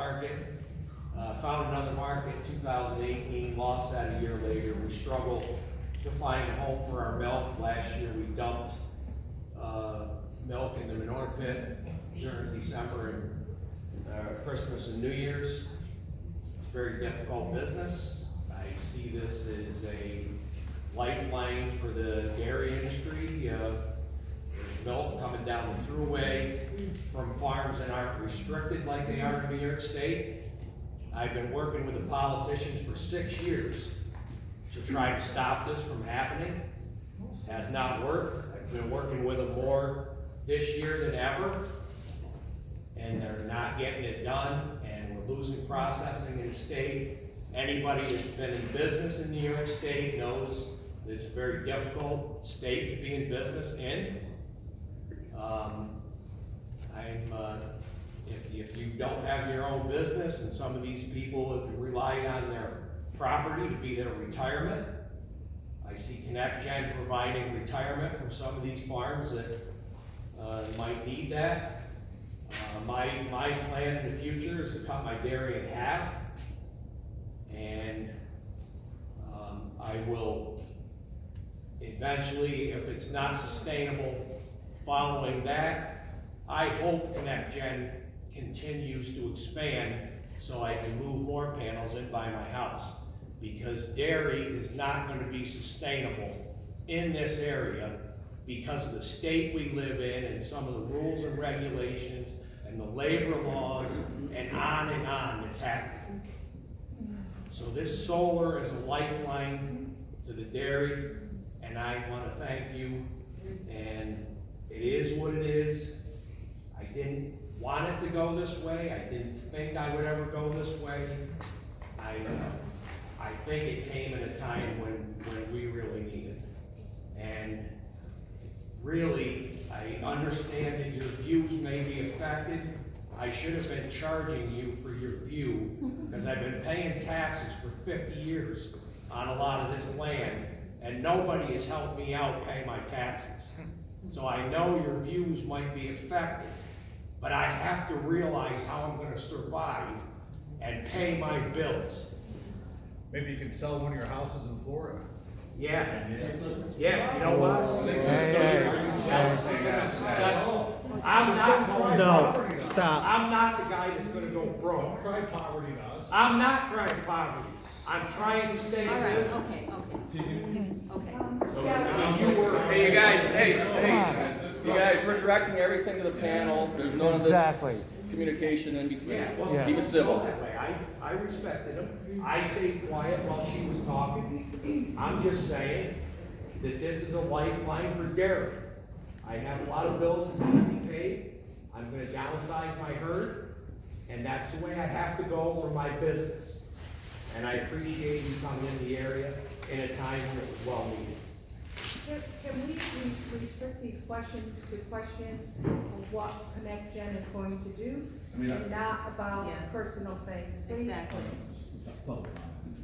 market. Found another market in 2018, lost that a year later. We struggled to find a home for our milk. Last year we dumped milk in the manure pit during December and Christmas and New Year's. It's a very difficult business. I see this as a lifeline for the dairy industry. There's milk coming down the thruway from farms that aren't restricted like they are in New York State. I've been working with the politicians for 6 years to try to stop this from happening. It has not worked. I've been working with them more this year than ever, and they're not getting it done, and we're losing processing in the state. Anybody that's been in business in New York State knows that it's a very difficult state to be in business in. If you don't have your own business, and some of these people have relied on their property to be their retirement, I see ConnectGEN providing retirement for some of these farms that might need that. My plan in the future is to cut my dairy in half, and I will eventually, if it's not sustainable following that, I hope ConnectGEN continues to expand so I can move more panels in by my house, because dairy is not going to be sustainable in this area because of the state we live in and some of the rules and regulations and the labor laws and on that's happening. So this solar is a lifeline to the dairy, and I want to thank you, and it is what it is. I didn't want it to go this way. I didn't think I would ever go this way. I think it came at a time when we really need it. And really, I understand that your views may be affected. I should have been charging you for your view, because I've been paying taxes for 50 years on a lot of this land, and nobody has helped me out pay my taxes. So I know your views might be affected, but I have to realize how I'm gonna survive and pay my bills. Maybe you can sell one of your houses in Florida. Yeah, you know what? I'm not going to. Stop. I'm not the guy that's gonna go broke. Don't cry poverty to us. I'm not crying poverty. I'm trying to stay in business. All right, okay. So you were. Hey, you guys, you guys, we're directing everything to the panel. There's none of this communication in between. Well, Keep it civil. That way. I respected him. I stayed quiet while she was talking. I'm just saying that this is a lifeline for dairy. I have a lot of bills that need to be paid. I'm gonna downsize my herd, and that's the way I have to go for my business. And I appreciate you coming in the area in a time when it was well needed. Can we restrict these questions to questions of what ConnectGEN is going to do, and not about personal things, please? Exactly.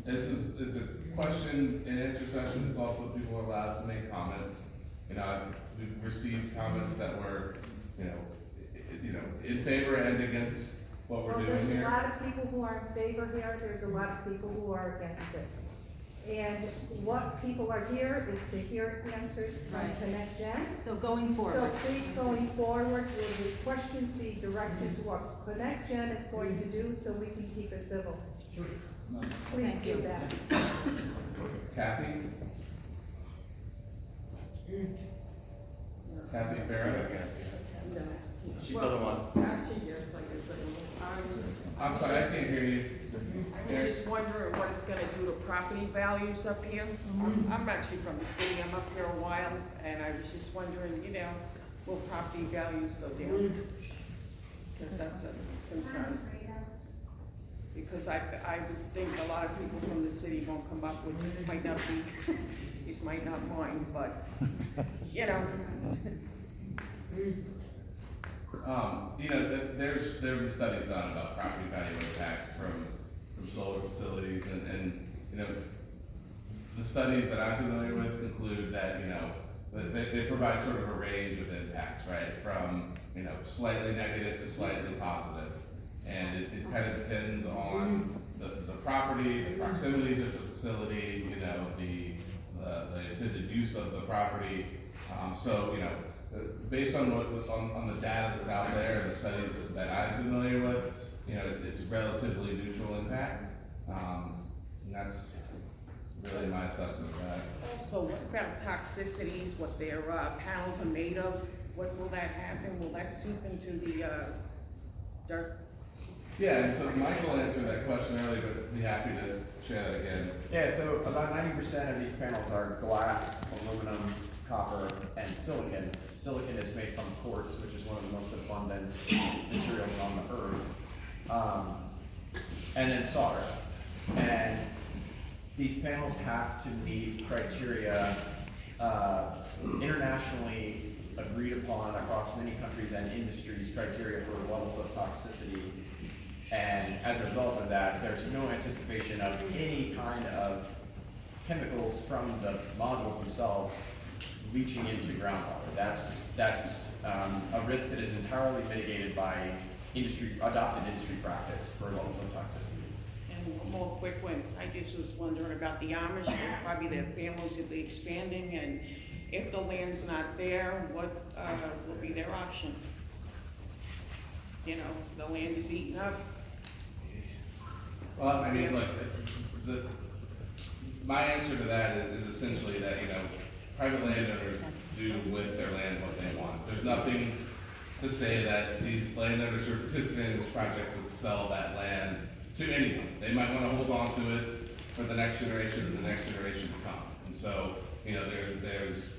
It's a question and answer session. It's also people are allowed to make comments. We've received comments that were, in favor and against what we're doing There's here. a lot of people who are in favor here, there's a lot of people who are against it. And what people are here is to hear answers from ConnectGEN. So going forward. So please, going forward, will the questions be directed to what ConnectGEN is going to do, so we can keep it civil? Sure. Please Thank do you. that. Kathy? Kathy Farah? No. She's the other one. Actually, yes, like I said, I'm sorry, I can't hear you. I'm just wondering what it's gonna do to property values up here. I'm actually from the city, I'm up here a while, and I was just wondering, will property values go down? Because that's a concern. Because I would think a lot of people from the city won't come up, which might not be, these might not mind, but, there have been studies done about property value impacts from solar facilities, and the studies that I'm familiar with conclude that they provide sort of a range of impacts, right, from slightly negative to slightly positive, And it kind of depends on the property, the proximity to the facility, you know, the intended use of the property. So, you know, based on what was on the data that's out there and the studies that I'm familiar with, you know, it's relatively neutral impact. And that's really my assessment of that. Also, what about toxicities, what their panels are made of? What will that happen? Will that seep into the dirt? Yeah, and so Michael answered that question earlier, but I'd be happy to share that again. Yeah, so about 90% of these panels are glass, aluminum, copper, and silicon. Silicon is made from quartz, which is one of the most abundant materials on the earth. And then solder. And these panels have to meet criteria internationally agreed upon across many countries and industries, criteria for levels of toxicity. And as a result of that, there's no anticipation of any kind of chemicals from the modules themselves leaching into groundwater. That's a risk that is entirely mitigated by adopted industry practice for levels of toxicity. And one more quick one. I just was wondering about the Amish. Probably their families will be expanding, and if the land's not there, what will be their option? You know, the land is eaten up. Well, I mean, look, my answer to that is essentially that, you know, private landowners do with their land what they want. There's nothing to say that these landowners who are participating in this project would sell that land to anyone. They might want to hold on to it for the next generation and the next generation to come. And so, you know, there's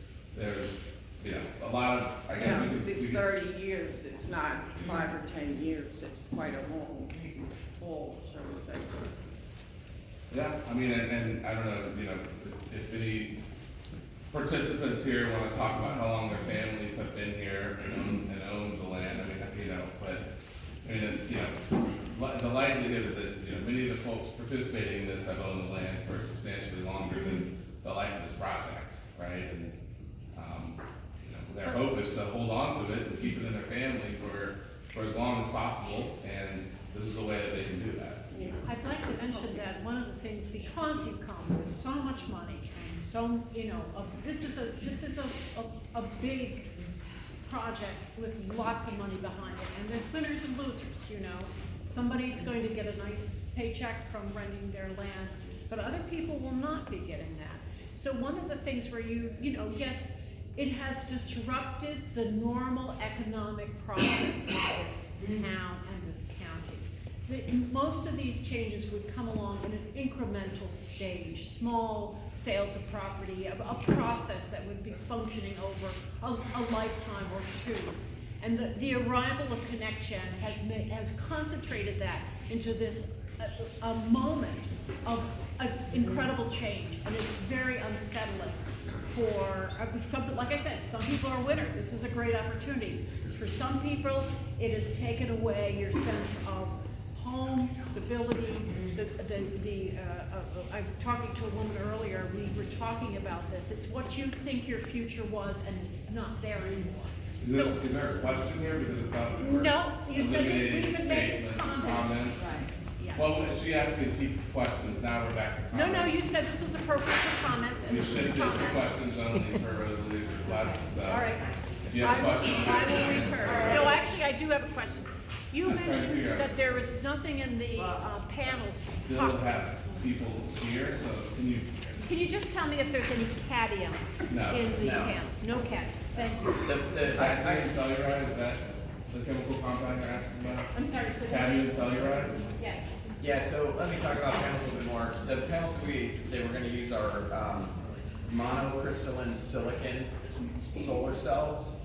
you know, a lot of, I guess. Yeah, because it's 30 years. It's not 5 or 10 years. It's quite a long haul, shall we say. Yeah, I mean, and I don't know, you know, if any participants here want to talk about how long their families have been here and own the land, I mean, you know, but, I mean, you know, the likelihood is that, you know, many of the folks participating in this have owned the land for substantially longer than the life of this project, right? And, you know, their hope is to hold on to it and keep it in their family for as long as possible, and this is a way that they can do that. I'd like to mention that one of the things, because you come with so much money and so, you know, this is a big project with lots of money behind it, and there's winners and losers, you know. Somebody's going to get a nice paycheck from renting their land, but other people will not be getting that. So one of the things where you know, yes, it has disrupted the normal economic process of this town and this county. Most of these changes would come along in an incremental stage, small sales of property, a process that would be functioning over a lifetime or two. And the arrival of ConnectGEN has concentrated that into this a moment of incredible change, and it's very unsettling for some. Like I said, some people are winners. This is a great opportunity. For some people, it has taken away your sense of home, stability. I'm talking to a woman earlier, we were talking about this. It's what you think your future was, and it's not there anymore. Is there a question here? Because I thought we were No, you said we eliminating even made statements and comments. Right, yeah. Well, she asked me to keep questions, now we're back to No, comments. you said this was appropriate for comments, and We this is shifted to comment. questions only for resolution requests, so. All right. If you have questions. I will return. No, actually, I do have a question. You I'm trying to figure mentioned out. that there was nothing in the panels Still toxic. have people here, so Can you just tell me if there's any cadmium No. in the No. panels? No cadmium. Thank you. I can tell you right, is that the chemical compound you're asking about? I'm sorry, so Cadmium telluride? yes. Yeah, so let me talk about panels a little bit more. The panels that we're going to use are monocrystalline silicon solar cells.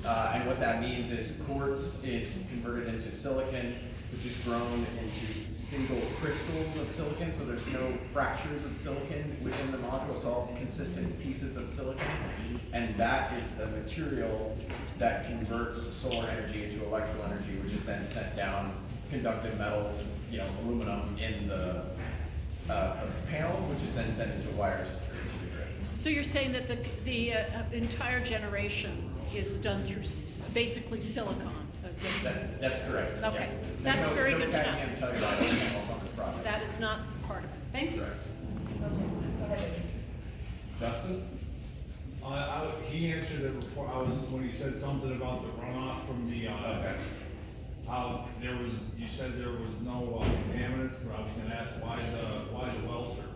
And what that means is quartz is converted into silicon, which is grown into single crystals of silicon, so there's no fractures of silicon within the module. It's all consistent pieces of silicon, and that is the material that converts solar energy into electrical energy, which is then sent down conductive metals, you know, aluminum in the panel, which is then sent into wires into the grid. So you're saying that the entire generation is done through basically silicon, That's correct. yeah. Okay, There's that's very good to know. No tagging and tell you about anything else on this project. That is not part of it. Thank you. Correct. Justin? He answered it before, when he said something about the runoff from the, Okay. how there was, you said there was no contaminants, but I was gonna ask why the well survey?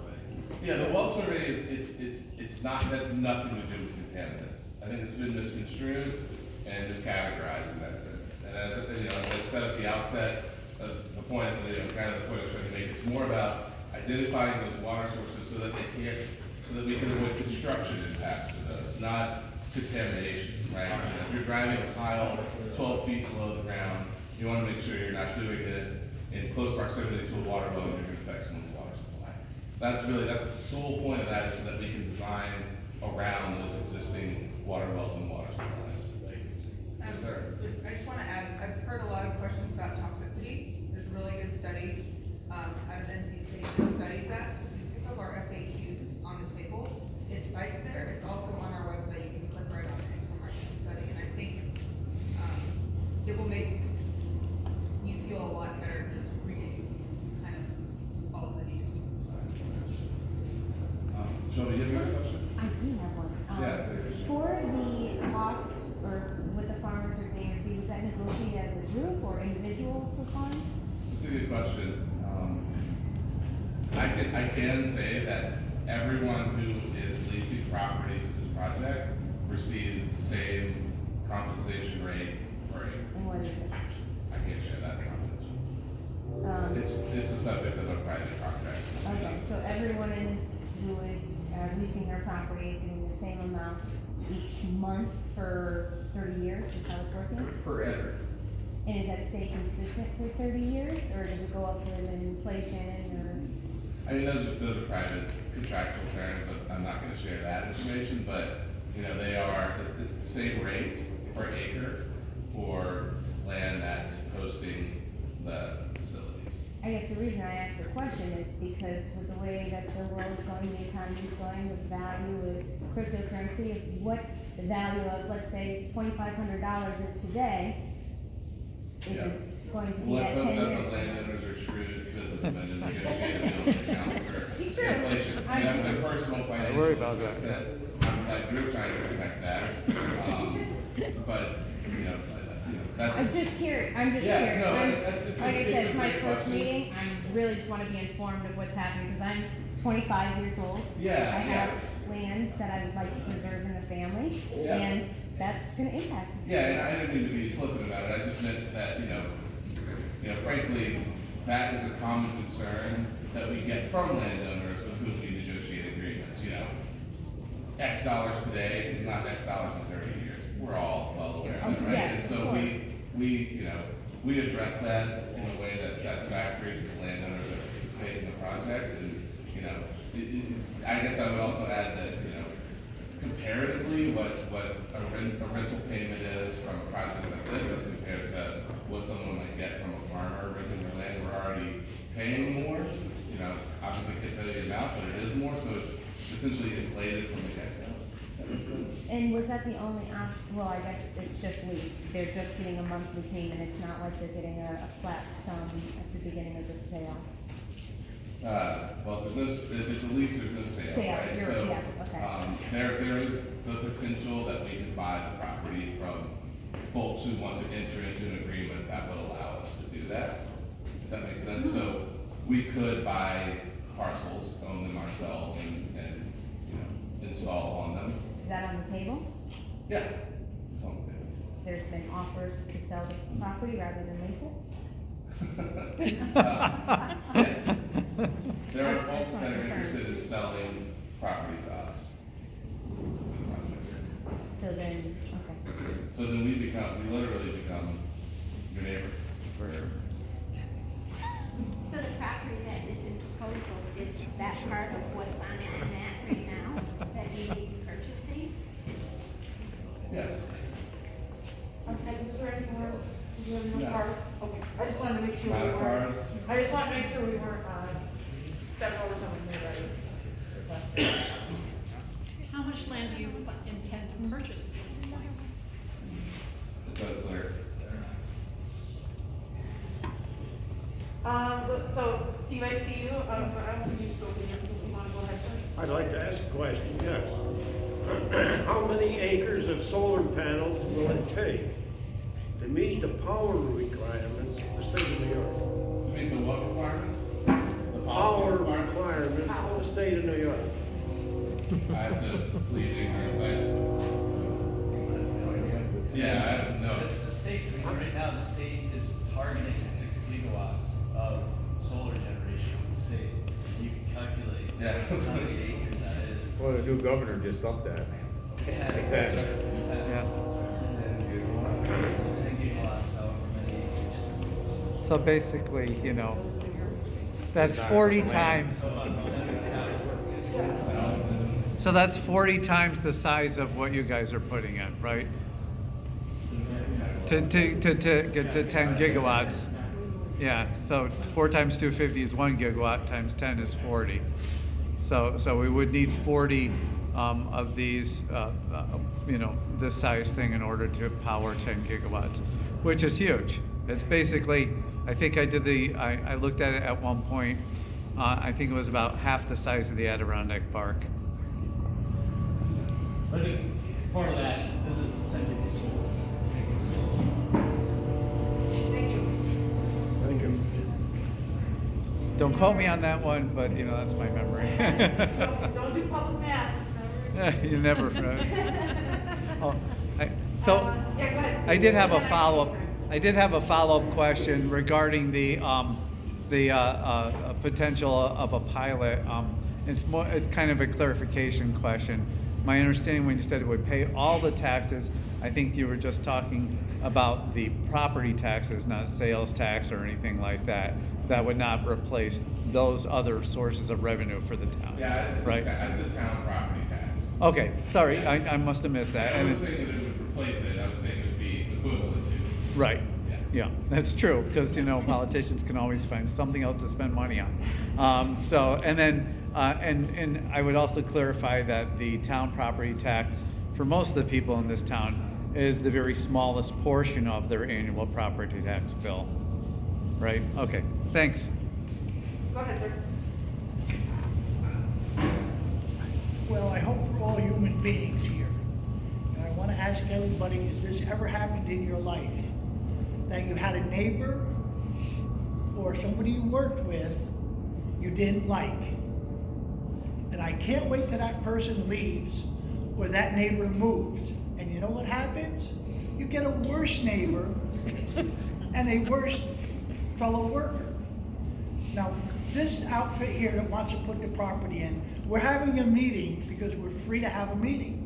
Yeah, the well survey it's not, has nothing to do with contaminants. I think it's been misconstrued and miscategorized in that sense. And as, you know, as I said at the outset, that's the point, kind of the point I was trying to make, it's more about identifying those water sources so that so that we can avoid construction impacts to those, not contamination, right? You know, if you're driving a pile 12 feet below the ground, you wanna make sure you're not doing it in close proximity to a water well and you're gonna affect someone's water supply. That's the sole point of that, is so that we can design around those existing water wells and water supplies. Yes, sir. I just wanna add, I've heard a lot of questions about toxicity. There's a really good study, out of NC State that studies that. We have our FAQs on the table. It cites there, it's also on our website, you can click right on it from our study, and I think, it will make you feel a lot better just reading kind of all of the details. Shelby, you have a question? I do have one. Yeah, say yours. For the cost, or with the farmers or things, was that negotiated as a group or individual for funds? That's a good question. I can say that everyone who is leasing property to this project receives the same compensation rate per acre. And what is it? I can't share that confidential. It's a subject of a private contract. Okay, so everyone who is leasing their property is getting the same amount each month for 30 years, is how it's working? Forever. And does that stay consistent for 30 years, or does it go up with inflation, I mean, those are private contractual terms, but I'm not gonna share that information, but, you know, it's the same rate per acre for land that's hosting the facilities. I guess the reason I asked the question is because with the way that the world is going, the economy is going, with value, with cryptocurrency, of what the value of, let's say, $2,500 is today, is Yeah. it going to be Well, let's at hope 10 that years? the landowners are shrewd businessmen and negotiate those accounts for inflation. I mean, that's my personal financial interest that I'm glad you're trying to protect that. But, you know, that's. I'm just curious, I'm just Yeah, curious. no, I'm- it's Like I said, it's my great first question. meeting, I really just wanna be informed of what's happening, because I'm 25 years old. Yeah, I yeah. have land that I would like to preserve in the family, Yeah. and that's gonna impact me. Yeah, and I didn't mean to be flippant about it, I just meant that, you know, frankly, that is a common concern that we get from landowners with whom we negotiate agreements, you know. X dollars today is not X dollars in 30 years, we're all well aware of that, right? Yes, And of so course. we address that in a way that's satisfactory to the landowners that participate in the project, and, you know, I guess I would also add that, you know, comparatively, what a rental payment is from a project like this as compared to what someone might get from a farmer renting their land, we're already paying more. You know, obviously can't tell you the amount, but it is more, so it's essentially inflated from the get-go. That makes sense. And was that the only well, I guess it's just lease, they're just getting a monthly payment, it's not like they're getting a flat sum at the beginning of the sale? Well, if it's a lease, there's no sale, Sale, right? you're- So, yes, okay. there is the potential that we can buy the property from folks who want to enter into an agreement that would allow us to do that, if that makes sense. So we could buy parcels, own them ourselves, and, you know, install on them. Is that on the table? Yeah, it's on the table. There's been offers to sell the property rather than lease it? Yes. There are folks that are interested in selling property to us. So then, okay. So then we literally become your neighbor. So the property that is in proposal, is that part of what's on it and that right now, that you may be purchasing? Yes. Okay, was there any more, do you have any No. more parts? Okay, I just wanted to make sure we Amount of weren't, cards. I just wanted to make sure we weren't, stepping over someone here that is requesting. How much land do you intend to purchase at this point? It's unclear. Steve, I see you. You've spoken here, so you want to go ahead, sir? I'd like to ask a question, yes. How many acres of solar panels will it take to meet the power requirements of the state of New York? To meet the what requirements? The policy Power requirements? requirements of the state of New York. I have to plead ignorance. Yeah, I don't know. The state, I mean, right now, the state is targeting 6 gigawatts of solar generation in the state. You can calculate Yeah. how many acres that is. Well, the new governor just upped that. 10. Yeah. 10 gigawatts, however many acres. So basically, you know, that's 40 times. So that's 40 times the size of what you guys are putting in, right? To get to 10 gigawatts. Yeah, so 4 times 250 is 1 gigawatt, times 10 is 40. So we would need 40 of these, you know, this size thing in order to power 10 gigawatts, which is huge. It's basically, I think I looked at it at one point, I think it was about half the size of the Adirondack Park. I think part of that is a technical school. Thank you. Thank you. Don't quote me on that one, but you know, that's my memory. Don't do public math. It's You never. Oh, so yeah, go ahead. I did have a Steve. follow-up. I did have a follow-up question regarding the potential of a pilot. It's kind of a clarification question. My understanding when you said it would pay all the taxes, I think you were just talking about the property taxes, not sales tax or anything like that. That would not replace those other sources of revenue for the town. Yeah, it's right? it's a town property tax. Okay, sorry, I must have missed that. I was saying that it would replace it, I was saying it would be equivalent to. Right. Yeah, that's true, because, you know, politicians can always find something else to spend money on. And I would also clarify that the town property tax, for most of the people in this town, is the very smallest portion of their annual property tax bill. Right? Okay, thanks. Go ahead, sir. Well, I hope we're all human beings here. And I want to ask everybody, has this ever happened in your life? That you had a neighbor or somebody you worked with you didn't like. And I can't wait till that person leaves or that neighbor moves. And you know what happens? You get a worse neighbor and a worse fellow worker. Now, this outfit here that wants to put the property in, we're having a meeting because we're free to have a meeting.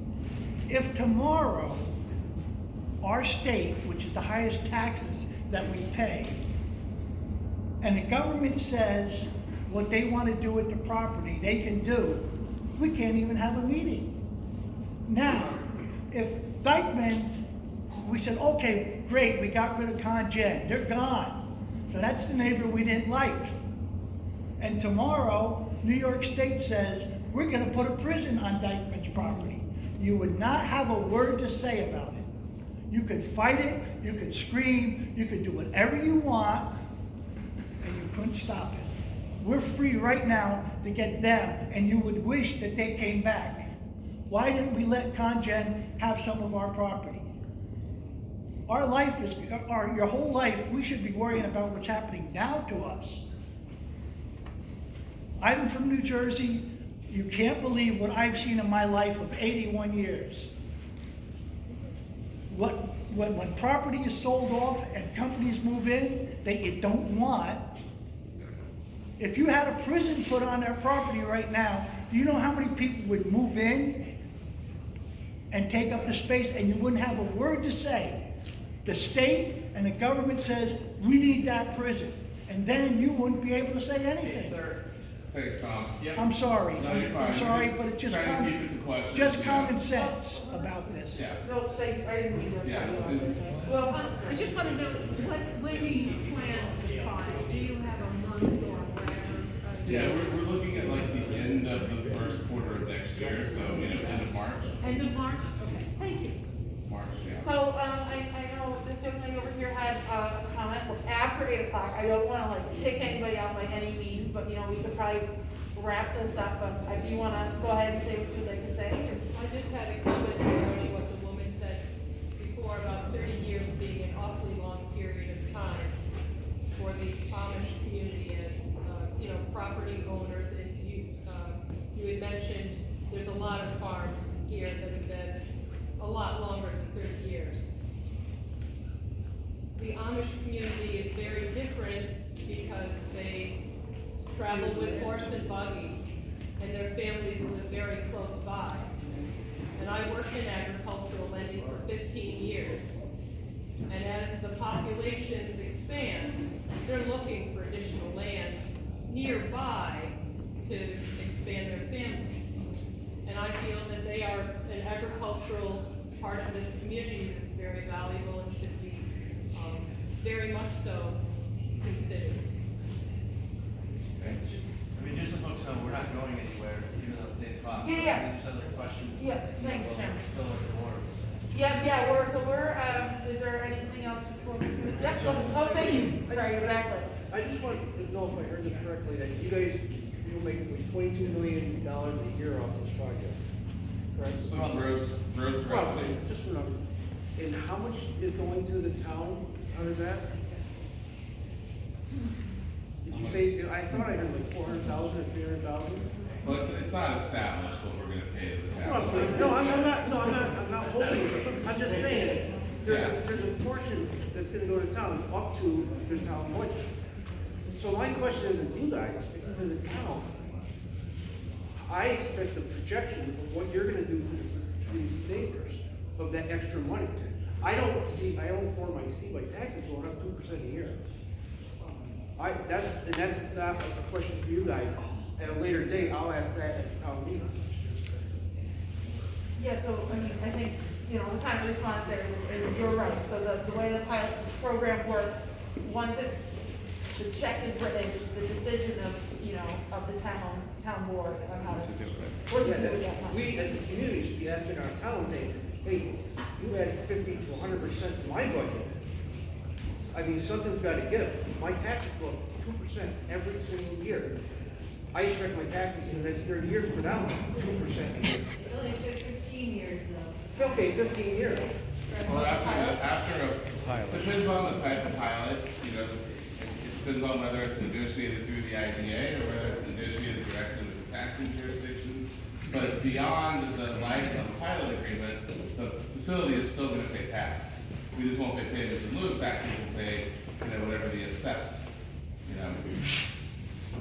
If tomorrow, our state, which is the highest taxes that we pay, and the government says what they want to do with the property, they can do, we can't even have a meeting. Now, if Dykeman, we said, okay, great, we got rid of ConnectGEN, they're gone. So that's the neighbor we didn't like. And tomorrow, New York State says, we're gonna put a prison on Dykeman's property. You would not have a word to say about it. You could fight it, you could scream, you could do whatever you want, and you couldn't stop it. We're free right now to get them, and you would wish that they came back. Why didn't we let ConnectGEN have some of our property? Our life is, your whole life, we should be worrying about what's happening now to us. I'm from New Jersey. You can't believe what I've seen in my life of 81 years. When property is sold off and companies move in that you don't want, if you had a prison put on their property right now, do you know how many people would move in and take up the space and you wouldn't have a word to say? The state and the government says, we need that prison. And then you wouldn't be able to say anything. Yes, sir. Thanks, Tom. Yep. I'm sorry. No, you're fine. I'm sorry, but it's just Trying to keep it to questions, just yeah. common sense about this. Yeah. No, thank, I didn't mean to. Yeah. Well, I just want to know, when do you plan to file? Do you have a month or whatever? Yeah, we're looking at like the end of the first quarter of next year, so, you know, end of March. End of March? Okay, thank you. March, yeah. so, I know this young lady over here had a comment, after 8 o'clock. I don't wanna like pick anybody out by any means, but you know, we could probably wrap this up, so if you wanna go ahead and say what you'd like to say. I just had a comment regarding what the woman said before about 30 years being an awfully long period of time for the Amish community as, you know, property owners. And you had mentioned there's a lot of farms here that have been a lot longer than 30 years. The Amish community is very different because they travel with horse and buggy, and their families live very close by. And I worked in agricultural lending for 15 years. And as the populations expand, they're looking for additional land nearby to expand their families. And I feel that they are an agricultural part of this community that's very valuable and should be very much so considered. I mean, just so folks know, we're not going anywhere, even though it's 8 o'clock. Yeah, So yeah. if there's other questions. Yeah, thanks, we'll Tim. Still at the boards. We're, is there anything else before we do? Yeah, oh, thank you. Sorry, exactly. I just want to know if I heard it correctly, that you guys, you'll make $22 million a year off this project, correct? So gross roughly. Just a number. And how much is going to the town out of that? Did you say, I thought I heard like 400,000 or 300,000? Well, it's not established what we're gonna pay to the town. No, I'm not holding it. I'm just saying, there's a portion that's gonna go to town, up to the town budget. So my question isn't to you guys, it's to the town. I expect the projection of what you're gonna do for these neighbors, of that extra money. I don't see my taxes going up 2% a year. That's not a question for you guys. At a later date, I'll ask that at the town meeting. Yeah, so, I mean, I think, you know, the kind of response there is you're right. So the way the pilot program works, once the check is written, it's the decision of, you know, of the town board on how to do it. What to do with that money. We, as a community, should be asking our town, saying, hey, you add 50 to 100% to my budget. I mean, something's gotta give. My taxes go up 2% every single year. I expect my taxes in the next 30 years to go down 2% a year. It's only 15 years though. Okay, 15 years. Well, depends on the type of pilot, you know, it depends on whether it's negotiated through the IDA or whether it's negotiated directly with the taxing jurisdictions. But beyond the life of the pilot agreement, the facility is still gonna pay tax. We just won't pay payments in lieu of tax, we'll pay, you know, whatever the assessed, you know,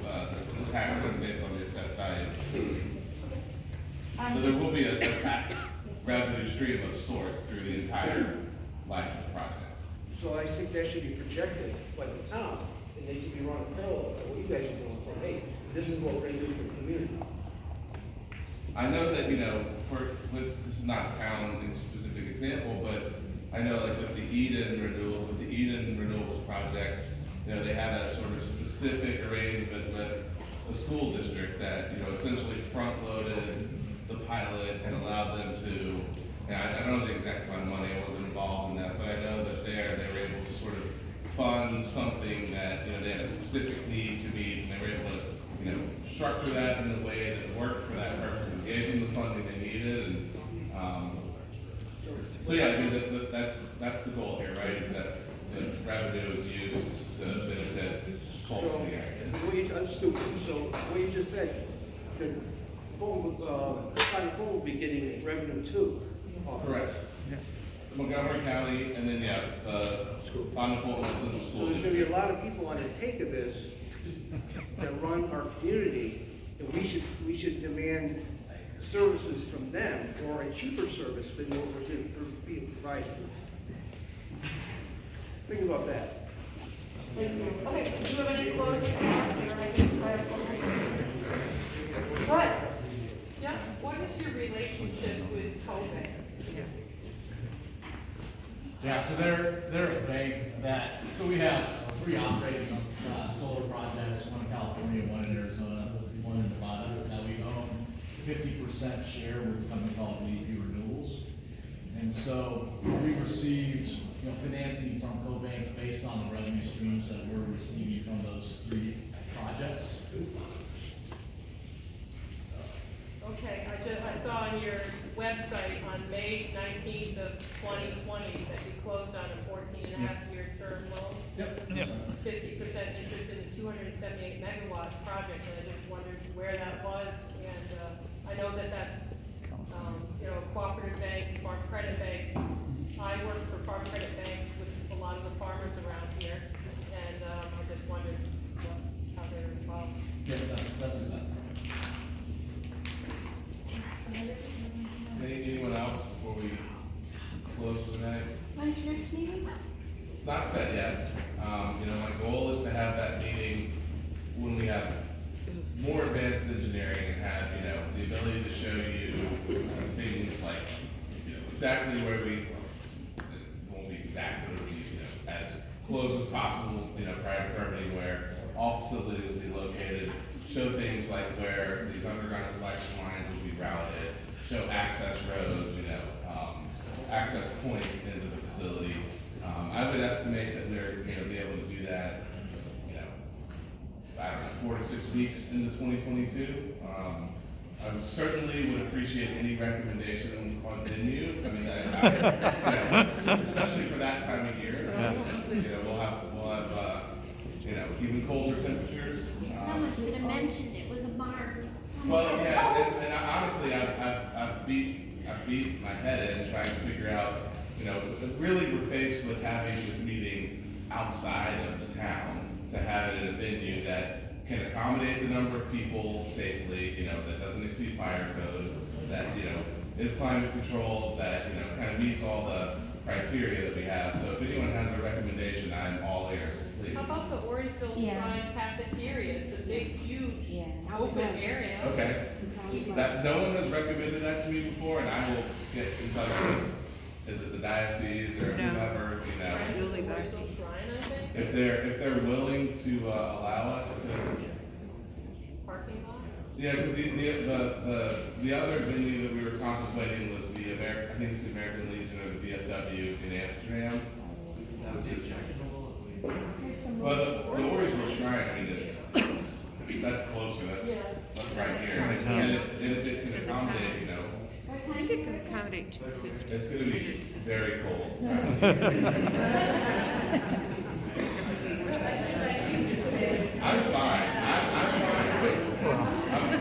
the tax rate based on the assessed value. So there will be a tax revenue stream of sorts through the entire life of the project. So I think that should be projected by the town, and they should be running parallel to what you guys are doing, saying, hey, this is what we're gonna do for the community. I know that, you know, this is not a town specific example, but I know like with the Eden Renewables project, you know, they had a sort of specific arrangement with the school district that, you know, essentially front-loaded the pilot and allowed them to, and I don't know the exact amount of money, I wasn't involved in that, but I know that they were able to sort of fund something that, you know, they had a specific need to meet, and they were able to, you know, structure that in a way that worked for that purpose and gave them the funding they needed, and, so yeah, I mean, that's the goal here, right, is that the revenue is used to benefit folks in the area. I'm stupid, so what you just said, the phone, private phone will be getting revenue too. Correct. Yes. Montgomery County, and then, yeah, Final Fulton Central So School there's gonna be a District. lot of people on the take of this that run our community, and we should demand services from them, or a cheaper service than what we're being provided. Think about that. Thank you. Okay, so do you have any closing remarks or anything? Go ahead. Yeah, what is your relationship with COVID? Yeah, so they're a bank that, so we have 3 operating solar projects, one in California, one in Arizona, one in Nevada. Now we own 50% share with a company called AEP Renewables. And so we received financing from CoBank based on the revenue streams that we're receiving from those 3 projects. Okay, I saw on your website on May 19th of 2020 that you closed on a 14.5-year term loan. Yep. 50% interest in a 278 megawatt project, and I just wondered where that was. And I know that that's, cooperative bank, farm credit banks. I work for farm credit banks with a lot of the farmers around here, and I just wondered how they were involved. Yeah, that's exactly. Anyone else before we close for the night? When's next meeting? It's not set yet. My goal is to have that meeting when we have more advanced engineering and have, the ability to show you things like, exactly where it won't be exactly, it'll be, as close as possible, prior to permitting, where all facilities will be located, show things like where these underground collection lines will be routed, show access roads, access points into the facility. I would estimate that we're gonna be able to do that, I don't know, 4 to 6 weeks into 2022. I certainly would appreciate any recommendations on venue. I mean, especially for that time of year. We'll have even colder temperatures. Someone should have mentioned it was a barn. Well, yeah, and honestly, I've beat my head in trying to figure out, really we're faced with having this meeting outside of the town to have it in a venue that can accommodate the number of people safely, that doesn't exceed fire code, that, is climate controlled, that, kind of meets all the criteria that we have. So if anyone has a recommendation, I'm all ears, please. How about the Orangeville Shrine cafeteria? It's a big, huge, open area. Okay. That, no one has recommended that to me before, and I will get in touch with, is it the diocese or whoever, Orangeville Shrine, I think. if they're willing to allow us to. Parking lot? Yeah, because the other venue that we were contemplating was the I think it's the American Legion or the VFW in Amsterdam, which is. Well, the Orangeville Shrine, I mean, that's closer. That's right here, and if it can accommodate, I think it can accommodate 250. it's going to be very cold. I'm fine.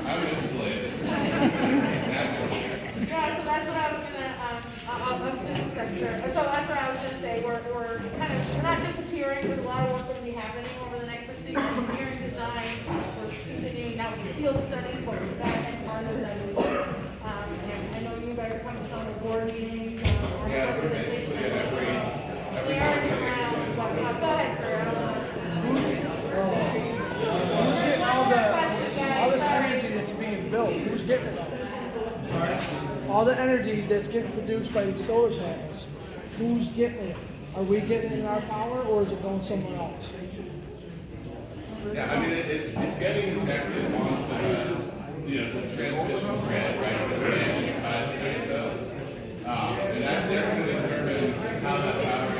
I'm insulated. Yeah, so that's what I was gonna, so that's what I was gonna say, we're not disappearing, there's a lot of work gonna be happening over the next 6 years, engineering design, we're continuing now with field studies, but we've got to part of that. And I know you guys are coming to some of the board meetings, Yeah, we're basically at every around, but, go ahead, sir, I don't know. All this energy that's being built, who's getting it? All the energy that's getting produced by these solar panels, who's getting it? Are we getting it in our power, or is it going somewhere else? Yeah, I mean, it's getting injected onto the transmission grid, right? It's managed by the ISO. And they're going to determine how that power